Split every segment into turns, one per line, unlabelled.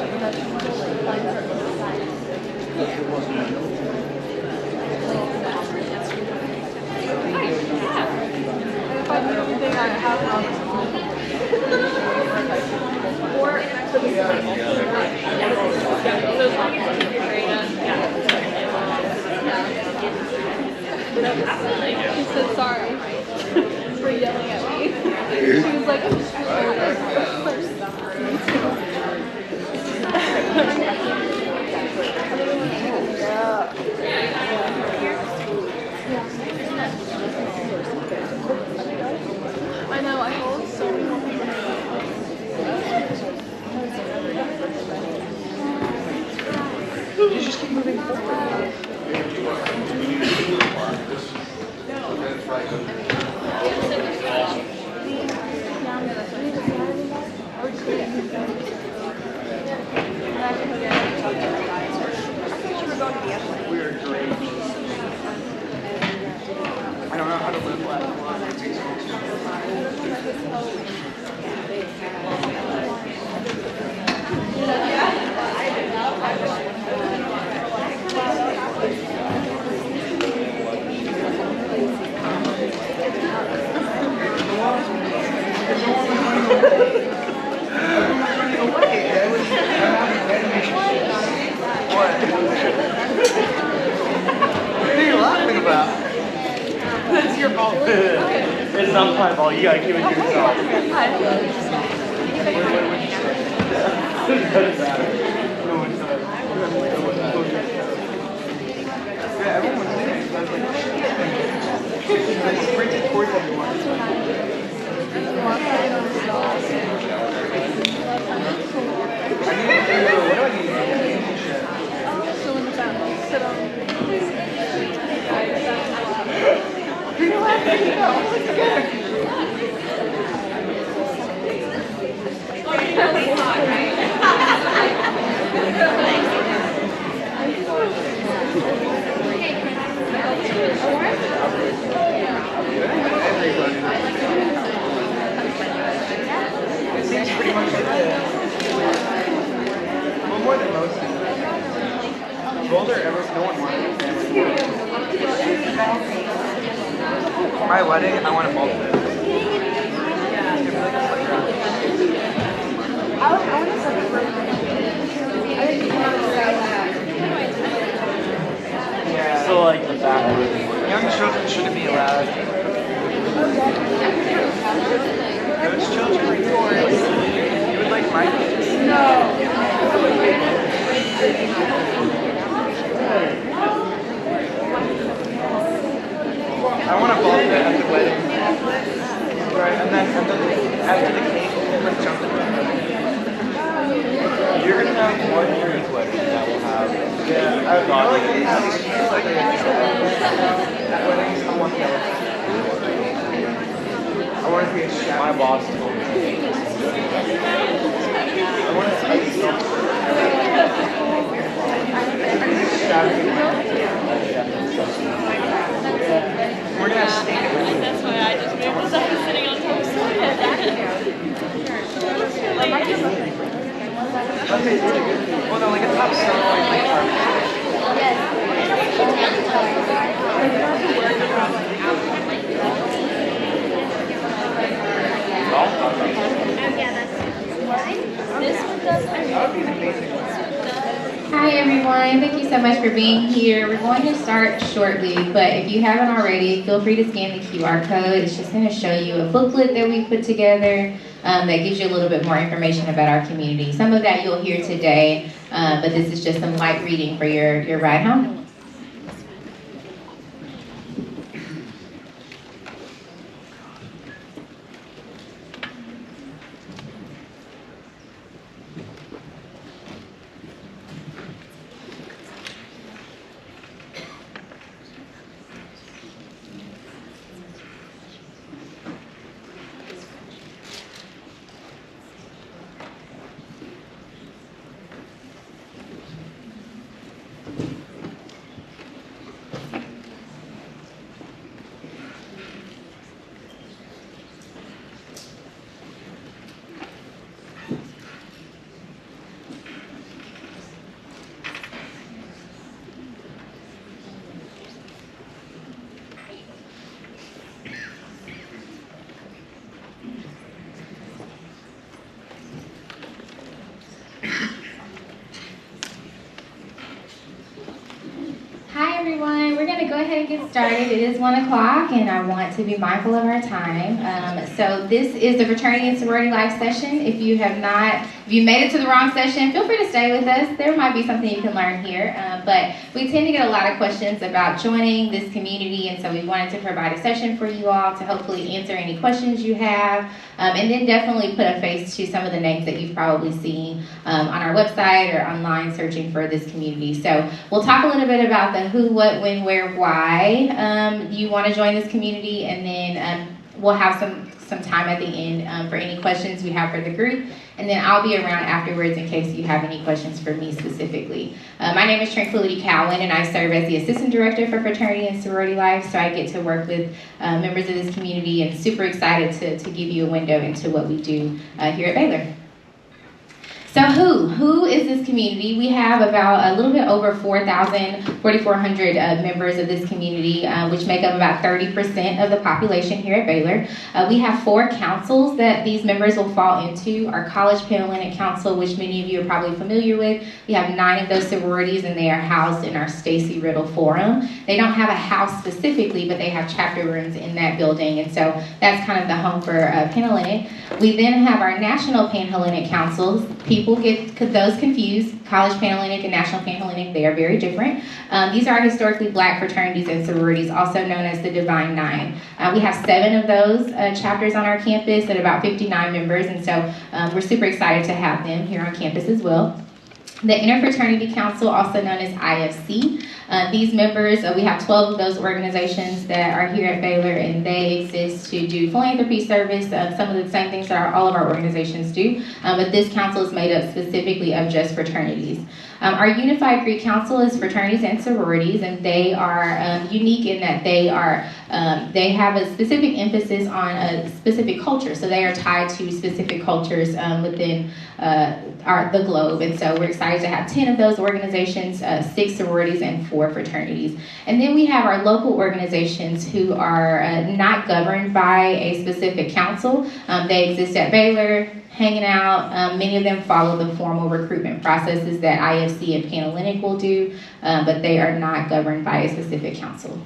She said sorry for yelling at me. She was like, I'm just I know, I hold so many more people.
You just keep moving forward. We are great. I don't know how to live life. What are you laughing about? That's your fault. It's not my fault. You gotta keep it to yourself. What would you say? It doesn't matter. No one does. Yeah, everyone was saying it. Like sprinted towards everyone. What do I need to do?
So in the back, sit on.
You're laughing. No, it's good. It seems pretty much like well, more than most. Boulder, no one wanted a family. For my wedding, I want a ball pit.
I want to separate for
Yeah.
So like the back.
Young children shouldn't be allowed. Those children are yours. You would like my kids?
No.
I want a ball pit at the wedding. Right, and then after the cake, like jumping.
You're gonna have one year's wedding that will have.
Yeah, I like it. At weddings, I want the elephant. I want to be a chef.
My boss told me.
I want to see we're gonna have steak.
That's why I just moved myself to sitting on top of something.
Okay, well, no, like a top sirloin, like
Hi everyone, thank you so much for being here. We're going to start shortly, but if you haven't already, feel free to scan the QR code. It's just going to show you a booklet that we put together that gives you a little bit more information about our community. Some of that you'll hear today, but this is just some light reading for your ride home. go ahead and get started. It is 1 o'clock and I want to be mindful of our time. So this is the Fraternity and Sorority Live session. If you made it to the wrong session, feel free to stay with us. There might be something you can learn here. But we tend to get a lot of questions about joining this community, and so we wanted to provide a session for you all to hopefully answer any questions you have, and then definitely put a face to some of the names that you've probably seen on our website or online searching for this community. So we'll talk a little bit about the who, what, when, where, why you want to join this community, and then we'll have some time at the end for any questions we have for the group, and then I'll be around afterwards in case you have any questions for me specifically. My name is Tranquility Cowan, and I serve as the Assistant Director for Fraternity and Sorority Life, so I get to work with members of this community, and super excited to give you a window into what we do here at Baylor. So who is this community? We have about a little bit over 4,400 members of this community, which make up about 30% of the population here at Baylor. We have 4 councils that these members will fall into. Our College Panhellenic Council, which many of you are probably familiar with. We have 9 of those sororities, and they are housed in our Stacy Riddle Forum. They don't have a house specifically, but they have chapter rooms in that building, and so that's kind of the home for Panhellenic. We then have our National Panhellenic Councils. People get those confused. College Panhellenic and National Panhellenic, they are very different. These are historically Black fraternities and sororities, also known as the Divine Nine. We have 7 of those chapters on our campus at about 59 members, and so we're super excited to have them here on campus as well. The Interfraternity Council, also known as IFC. These members, we have 12 of those organizations that are here at Baylor, and they exist to do philanthropy service, some of the same things that all of our organizations do, but this council is made up specifically of just fraternities. Our Unified Greek Council is fraternities and sororities, and they are unique in that they have a specific emphasis on a specific culture, so they are tied to specific cultures within the globe, and so we're excited to have 10 of those organizations, 6 sororities and 4 fraternities. And then we have our local organizations who are not governed by a specific council. They exist at Baylor, hanging out. Many of them follow the formal recruitment processes that IFC and Panhellenic will do, but they are not governed by a specific council.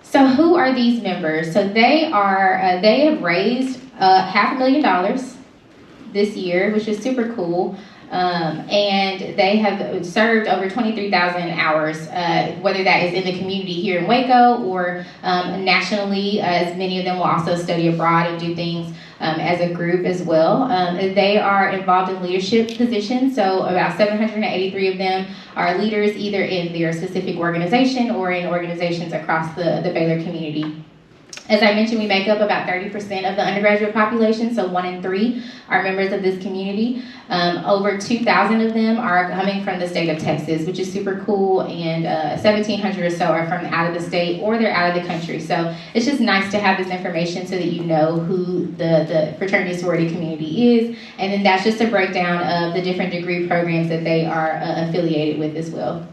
So who are these members? So they have raised $500,000 this year, which is super cool. And they have served over 23,000 hours, whether that is in the community here in Waco or nationally, as many of them will also study abroad and do things as a group as well. They are involved in leadership positions, so about 783 of them are leaders either in their specific organization or in organizations across the Baylor community. As I mentioned, we make up about 30% of the undergraduate population, so 1 in 3 are members of this community. Over 2,000 of them are coming from the state of Texas, which is super cool, and 1,700 or so are from out of the state or they're out of the country. So it's just nice to have this information so that you know who the fraternity sorority community is, and then that's just a breakdown of the different degree programs that they are affiliated with as well.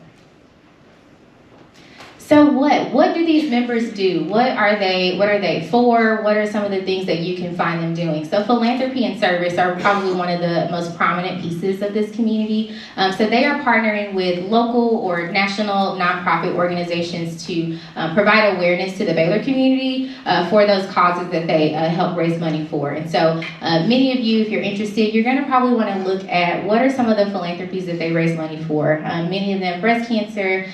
So what do these members do? What are they for? What are some of the things that you can find them doing? So philanthropy and service are probably one of the most prominent pieces of this community. So they are partnering with local or national nonprofit organizations to provide awareness to the Baylor community for those causes that they help raise money for. And so many of you, if you're interested, you're going to probably want to look at what are some of the philanthropies that they raise money for. Many of them breast cancer,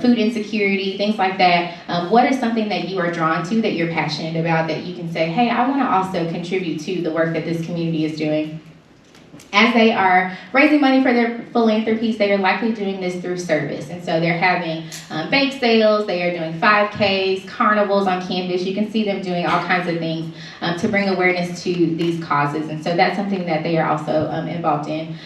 food insecurity, things like that. What is something that you are drawn to, that you're passionate about, that you can say, hey, I want to also contribute to the work that this community is doing? As they are raising money for their philanthropies, they are likely doing this through service. And so they're having bake sales, they are doing 5Ks, carnivals on campus. You can see them doing all kinds of things to bring awareness to these causes. And so that's something that they are also involved in.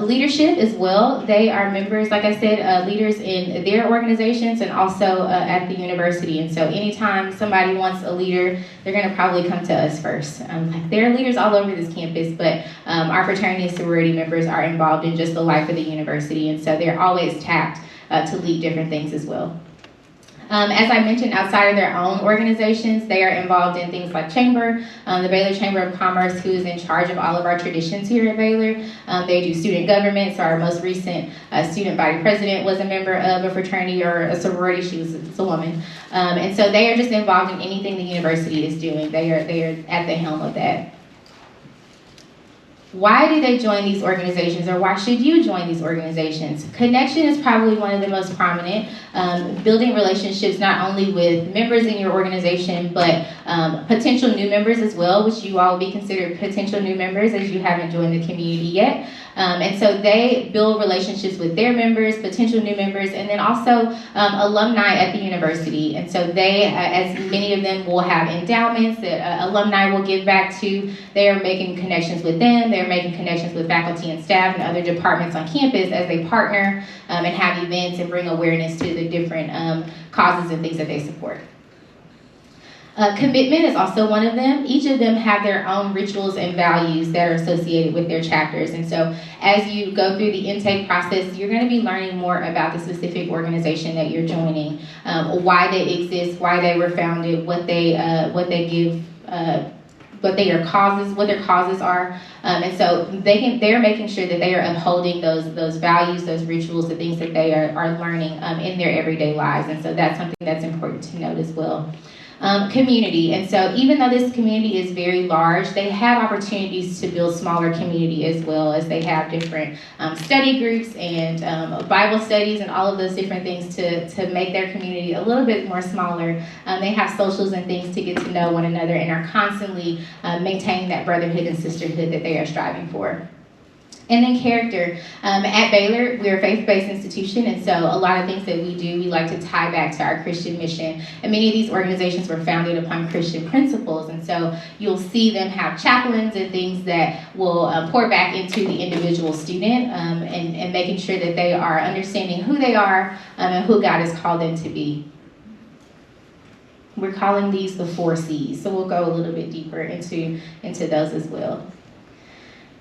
Leadership as well. They are members, like I said, leaders in their organizations and also at the university. And so anytime somebody wants a leader, they're going to probably come to us first. There are leaders all over this campus, but our fraternity and sorority members are involved in just the life of the university, and so they're always tapped to lead different things as well. As I mentioned, outside of their own organizations, they are involved in things like Chamber, the Baylor Chamber of Commerce, who is in charge of all of our traditions here at Baylor. They do student government, so our most recent student body president was a member of a fraternity or a sorority. It's a woman. And so they are just involved in anything the university is doing. They are at the helm of that. Why do they join these organizations, or why should you join these organizations? Connection is probably one of the most prominent. Building relationships not only with members in your organization, but potential new members as well, which you all will be considered potential new members as you haven't joined the community yet. And so they build relationships with their members, potential new members, and then also alumni at the university. And so they, as many of them will have endowments that alumni will give back to, they are making connections with them. They're making connections with faculty and staff and other departments on campus as they partner and have events and bring awareness to the different causes and things that they support. Commitment is also one of them. Each of them have their own rituals and values that are associated with their chapters. And so as you go through the intake process, you're going to be learning more about the specific organization that you're joining, why they exist, why they were founded, what they give, what their causes are. And so they're making sure that they are upholding those values, those rituals, the things that they are learning in their everyday lives. And so that's something that's important to note as well. Community. And so even though this community is very large, they have opportunities to build smaller community as well, as they have different study groups and Bible studies and all of those different things to make their community a little bit more smaller. They have socials and things to get to know one another and are constantly maintaining that brotherhood and sisterhood that they are striving for. And then character. At Baylor, we're a faith-based institution, and so a lot of things that we do, we like to tie back to our Christian mission. And many of these organizations were founded upon Christian principles, and so you'll see them have chaplains and things that will pour back into the individual student and making sure that they are understanding who they are and who God has called them to be. We're calling these the 4 C's, so we'll go a little bit deeper into those as well.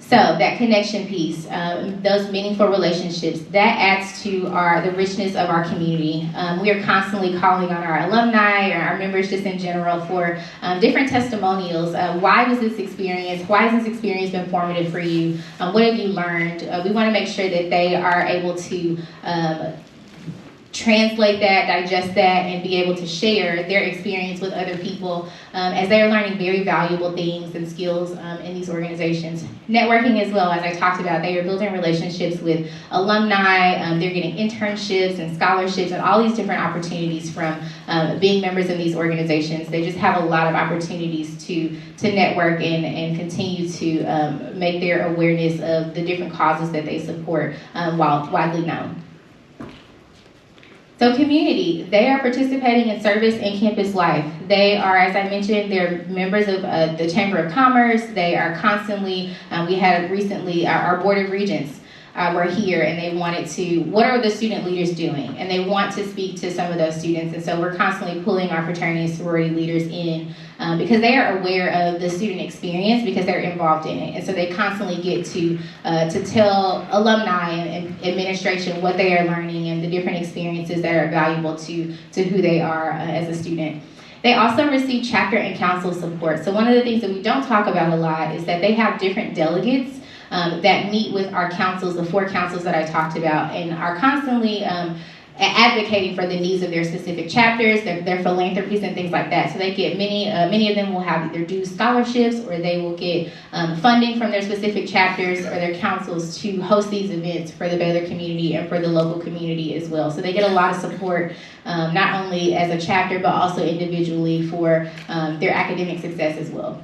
So that connection piece, those meaningful relationships, that adds to the richness of our community. We are constantly calling on our alumni or our members just in general for different testimonials. Why was this experience? Why has this experience been formative for you? What have you learned? We want to make sure that they are able to translate that, digest that, and be able to share their experience with other people as they are learning very valuable things and skills in these organizations. Networking as well, as I talked about, they are building relationships with alumni, they're getting internships and scholarships and all these different opportunities from being members of these organizations. They just have a lot of opportunities to network and continue to make their awareness of the different causes that they support widely known. So community, they are participating in service and campus life. They are, as I mentioned, they're members of the Chamber of Commerce. They are constantly, we had recently our Board of Regents were here, and they wanted to, what are the student leaders doing? And they want to speak to some of those students. And so we're constantly pulling our fraternity and sorority leaders in because they are aware of the student experience because they're involved in it. And so they constantly get to tell alumni and administration what they are learning and the different experiences that are valuable to who they are as a student. They also receive chapter and council support. So one of the things that we don't talk about a lot is that they have different delegates that meet with our councils, the 4 councils that I talked about, and are constantly advocating for the needs of their specific chapters, their philanthropies and things like that. So they get many of them will have either dues scholarships or they will get funding from their specific chapters or their councils to host these events for the Baylor community and for the local community as well. So they get a lot of support, not only as a chapter, but also individually for their academic success as well.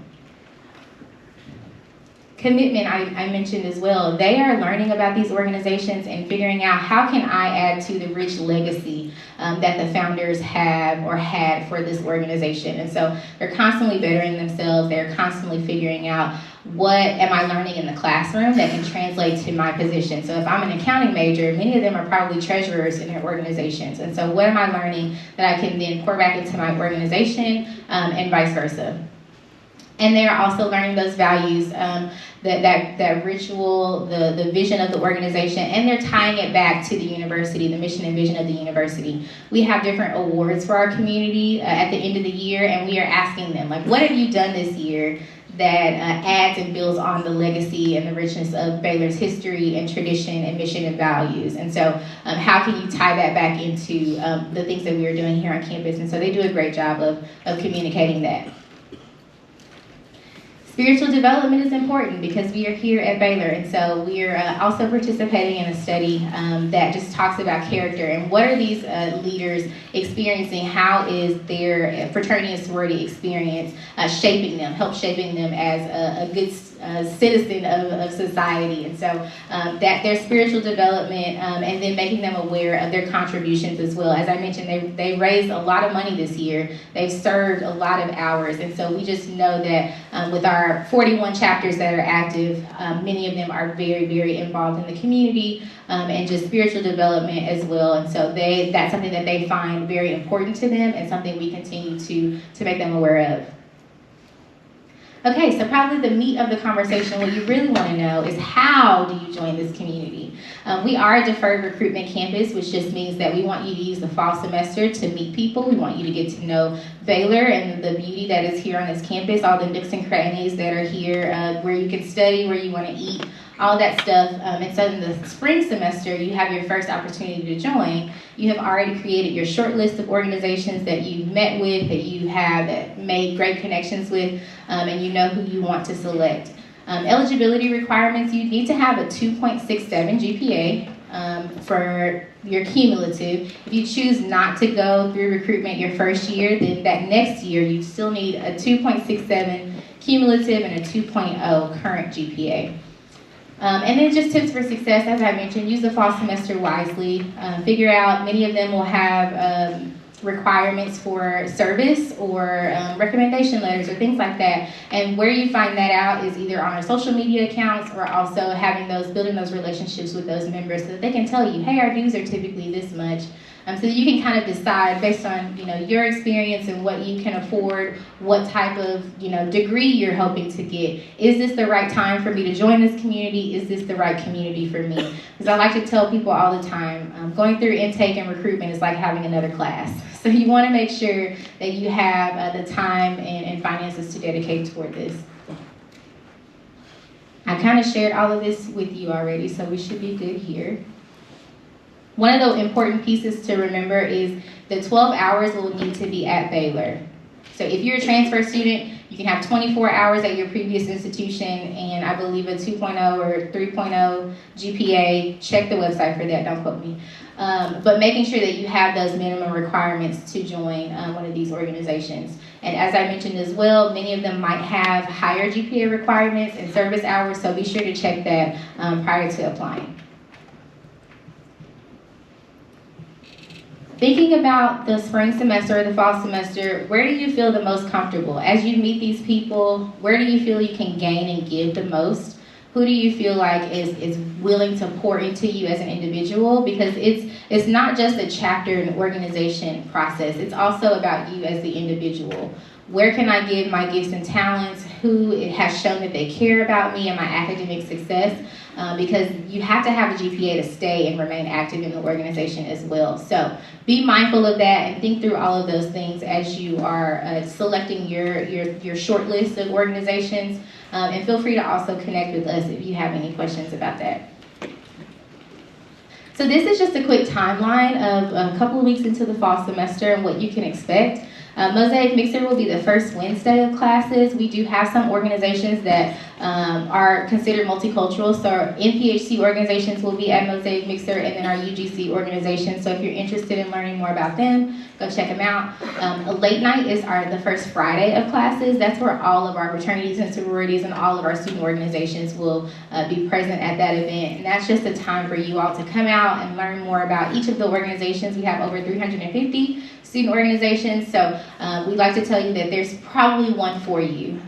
Commitment, I mentioned as well. They are learning about these organizations and figuring out how can I add to the rich legacy that the founders have or had for this organization. And so they're constantly bettering themselves. They're constantly figuring out what am I learning in the classroom that can translate to my position. So if I'm an accounting major, many of them are probably treasurers in their organizations. And so what am I learning that I can then pour back into my organization and vice versa. And they're also learning those values, that ritual, the vision of the organization, and they're tying it back to the university, the mission and vision of the university. We have different awards for our community at the end of the year, and we are asking them, like, what have you done this year that adds and builds on the legacy and the richness of Baylor's history and tradition and mission and values? And so how can you tie that back into the things that we are doing here on campus? And so they do a great job of communicating that. Spiritual development is important because we are here at Baylor, and so we are also participating in a study that just talks about character and what are these leaders experiencing, how is their fraternity and sorority experience shaping them as a good citizen of society. And so that their spiritual development and then making them aware of their contributions as well. As I mentioned, they raised a lot of money this year. They've served a lot of hours, and so we just know that with our 41 chapters that are active, many of them are very, very involved in the community and just spiritual development as well. And so that's something that they find very important to them and something we continue to make them aware of. Okay, so probably the meat of the conversation, what you really want to know is how do you join this community? We are a deferred recruitment campus, which just means that we want you to use the fall semester to meet people. We want you to get to know Baylor and the beauty that is here on this campus, all the nooks and crannies that are here, where you can study, where you want to eat, all that stuff. And so in the spring semester, you have your first opportunity to join. You have already created your short list of organizations that you've met with, that you have made great connections with, and you know who you want to select. Eligibility requirements, you need to have a 2.67 GPA for your cumulative. If you choose not to go through recruitment your first year, then that next year you still need a 2.67 cumulative and a 2.0 current GPA. And then just tips for success, as I mentioned, use the fall semester wisely. Figure out, many of them will have requirements for service or recommendation letters or things like that. And where you find that out is either on our social media accounts or also building those relationships with those members so that they can tell you, hey, our dues are typically this much. So that you can kind of decide based on your experience and what you can afford, what type of degree you're hoping to get. Is this the right time for me to join this community? Is this the right community for me? Because I like to tell people all the time, going through intake and recruitment is like having another class. So you want to make sure that you have the time and finances to dedicate toward this. I kind of shared all of this with you already, so we should be good here. One of the important pieces to remember is the 12 hours will need to be at Baylor. So if you're a transfer student, you can have 24 hours at your previous institution and I believe a 2.0 or 3.0 GPA. Check the website for that, don't quote me. But making sure that you have those minimum requirements to join one of these organizations. And as I mentioned as well, many of them might have higher GPA requirements and service hours, so be sure to check that prior to applying. Thinking about the spring semester or the fall semester, where do you feel the most comfortable? As you meet these people, where do you feel you can gain and give the most? Who do you feel like is willing to pour into you as an individual? Because it's not just a chapter and organization process. It's also about you as the individual. Where can I give my gifts and talents? Who has shown that they care about me and my academic success? Because you have to have a GPA to stay and remain active in the organization as well. So be mindful of that and think through all of those things as you are selecting your short list of organizations. And feel free to also connect with us if you have any questions about that. So this is just a quick timeline of a couple of weeks into the fall semester and what you can expect. Mosaic Mixer will be the first Wednesday of classes. We do have some organizations that are considered multicultural, so our NPHC organizations will be at Mosaic Mixer, and then our UGC organizations. So if you're interested in learning more about them, go check them out. A late night is the first Friday of classes. That's where all of our fraternities and sororities and all of our student organizations will be present at that event. And that's just a time for you all to come out and learn more about each of the organizations. We have over 350 student organizations, so we like to tell you that there's probably one for you.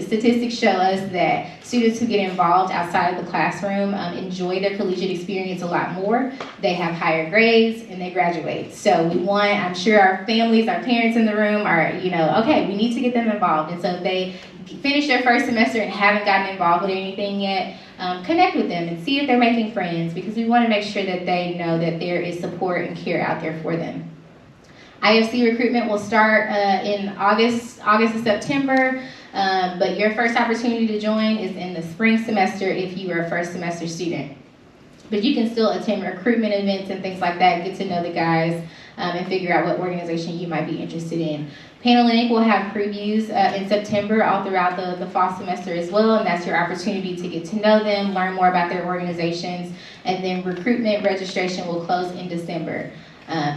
Statistics show us that students who get involved outside of the classroom enjoy their collegiate experience a lot more. They have higher grades and they graduate. So I'm sure our families, our parents in the room are, okay, we need to get them involved. And so if they finish their first semester and haven't gotten involved with anything yet, connect with them and see if they're making friends, because we want to make sure that they know that there is support and care out there for them. Ifc Recruitment will start in August and September, but your first opportunity to join is in the spring semester if you are a first semester student. But you can still attend recruitment events and things like that, get to know the guys, and figure out what organization you might be interested in. Panhellenic will have previews in September all throughout the fall semester as well, and that's your opportunity to get to know them, learn more about their organizations, and then recruitment registration will close in December.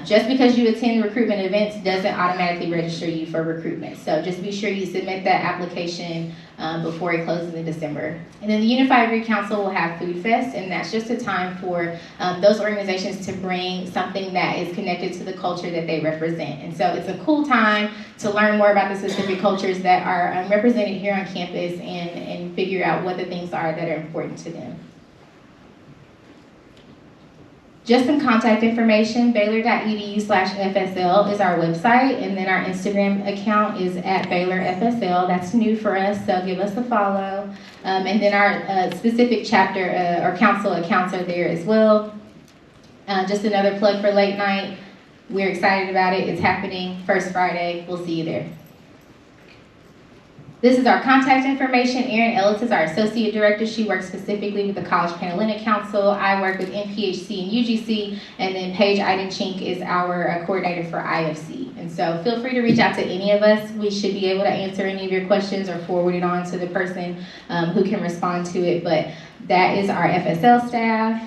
Just because you attend recruitment events doesn't automatically register you for recruitment. So just be sure you submit that application before it closes in December. And then the Unified Greek Council will have Food Fest, and that's just a time for those organizations to bring something that is connected to the culture that they represent. And so it's a cool time to learn more about the specific cultures that are represented here on campus and figure out what the things are that are important to them. Just some contact information, baylor.edu/FSL is our website, and then our Instagram account is @BaylorFSL. That's new for us, so give us a follow. And then our specific chapter or council accounts are there as well. Just another plug for late night. We're excited about it. It's happening first Friday. We'll see you there. This is our contact information. Erin Ellis is our Associate Director. She works specifically with the College Panhellenic Council. I work with NPHC and UGC. And then Paige Eidenchink is our coordinator for IFC. And so feel free to reach out to any of us. We should be able to answer any of your questions or forward it on to the person who can respond to it. But that is our FSL staff.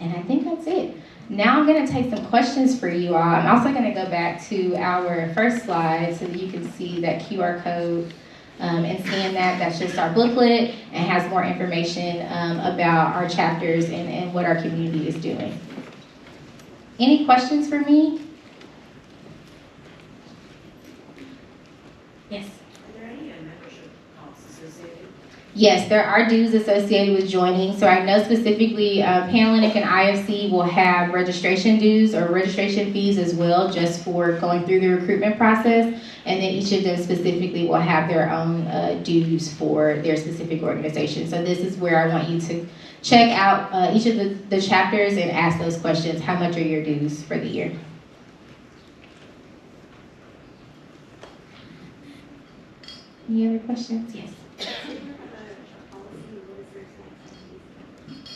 And I think that's it. Now I'm going to take some questions for you all. I'm also going to go back to our first slide so that you can see that QR code and scan that. That's just our booklet and has more information about our chapters and what our community is doing. Any questions for me? Yes.
Are there any membership costs associated?
Yes, there are dues associated with joining. So I know specifically Panhellenic and IFC will have registration dues or registration fees as well, just for going through the recruitment process. And then each of them specifically will have their own dues for their specific organization. So this is where I want you to check out each of the chapters and ask those questions. How much are your dues for the year? Any other questions? Yes.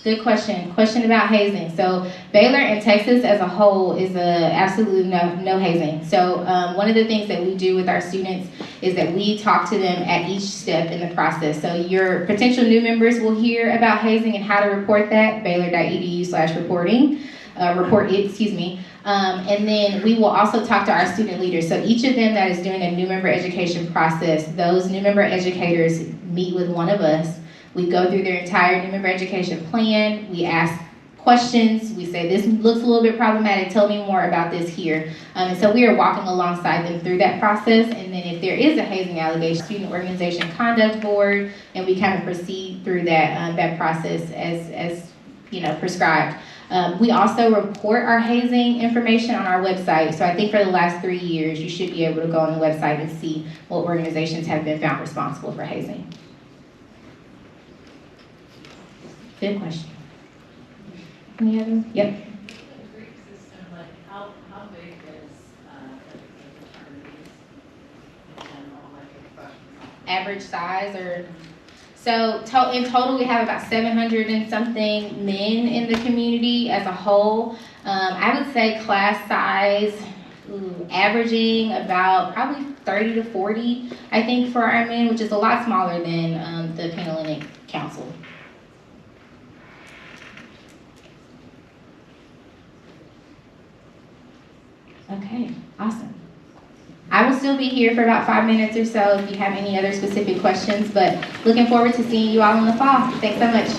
Good question. Question about hazing. So Baylor and Texas as a whole is absolutely no hazing. So one of the things that we do with our students is that we talk to them at each step in the process. So your potential new members will hear about hazing and how to report that, baylor.edu/reporting. And then we will also talk to our student leaders. So each of them that is doing a new member education process, those new member educators meet with one of us. We go through their entire new member education plan. We ask questions. We say, this looks a little bit problematic. Tell me more about this here. And so we are walking alongside them through that process. And then if there is a hazing allegation, Student Organization Conduct Board, and we kind of proceed through that process as prescribed. We also report our hazing information on our website. So I think for the last 3 years, you should be able to go on the website and see what organizations have been found responsible for hazing. Good question. Any other? Yep.
The Greek system, like how big is the fraternities in general, like
Average size or? So in total, we have about 700 and something men in the community as a whole. I would say class size, averaging about probably 30 to 40, I think, for our men, which is a lot smaller than the Panhellenic Council. Okay, awesome. I will still be here for about 5 minutes or so if you have any other specific questions, but looking forward to seeing you all in the fall. Thanks so much.